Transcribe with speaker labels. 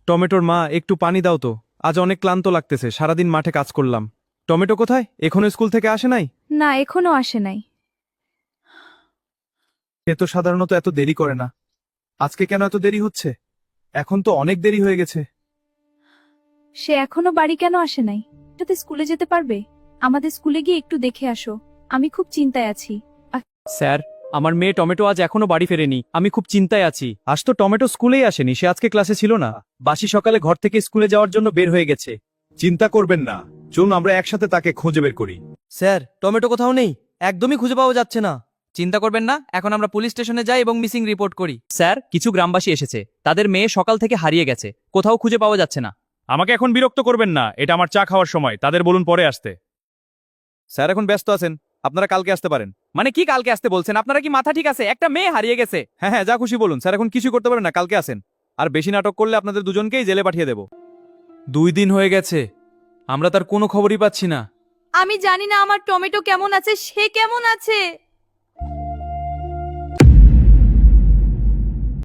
Speaker 1: টমেটোর মা, একটু পানি দাও তো। আজ অনেক ক্লান্ত লাগতেছে, সারাদিন মাঠে কাজ করলাম। টমেটো কোথায়? এখনো স্কুল থেকে আসে নাই?
Speaker 2: না, এখনো আসে নাই।
Speaker 1: সে তো সাধারণত এত দেরি করে না। আজকে কেন এত দেরি হচ্ছে? এখন তো অনেক দেরি হয়ে গেছে।
Speaker 2: সে এখনো বাড়ি কেন আসে নাই? এটাতে স্কুলে যেতে পারবে? আমাদের স্কুলে গিয়ে একটু দেখে আসো, আমি খুব চিন্তায় আছি।
Speaker 1: স্যার, আমার মেয়ে টমেটো আজ এখনো বাড়ি ফেরেনি, আমি খুব চিন্তায় আছি। আজ তো টমেটো স্কুলেই আসেনি, সে আজকে ক্লাসে ছিল না। বাসি সকালে ঘর থেকে স্কুলে যাওয়ার জন্য বের হয়ে গেছে।
Speaker 3: চিন্তা করবেন না, চলুন আমরা একসাথে তাকে খুঁজে বের করি।
Speaker 4: স্যার, টমেটো কোথাও নেই, একদমই খুঁজে পাওয়া যাচ্ছে না। চিন্তা করবেন না, এখন আমরা পুলিশ স্টেশনে যাই এবং মিসিং রিপোর্ট করি।
Speaker 5: স্যার, কিছু গ্রামবাসী এসেছে, তাদের মেয়ে সকাল থেকে হারিয়ে গেছে, কোথাও খুঁজে পাওয়া যাচ্ছে না।
Speaker 3: আমাকে এখন বিরক্ত করবেন না, এটা আমার চা খাওয়ার সময়, তাদের বলুন পরে আসতে।
Speaker 1: স্যার এখন ব্যস্ত আছেন, আপনারা কালকে আসতে পারেন।
Speaker 5: মানে কি কালকে আসতে বলছেন? আপনারা কি মাথা ঠিক আছে? একটা মেয়ে হারিয়ে গেছে।
Speaker 1: হ্যাঁ হ্যাঁ, যা খুশি বলুন স্যার, এখন কিছু করতে পারেন না, কালকে আসেন। আর বেশি নাটক করলে আপনাদের দুজনকেই জেলে পাঠিয়ে দেব।
Speaker 4: 2 দিন হয়ে গেছে, আমরা তার কোনো খবরই পাচ্ছি না।
Speaker 2: আমি জানি না আমার টমেটো কেমন আছে, সে কেমন আছে।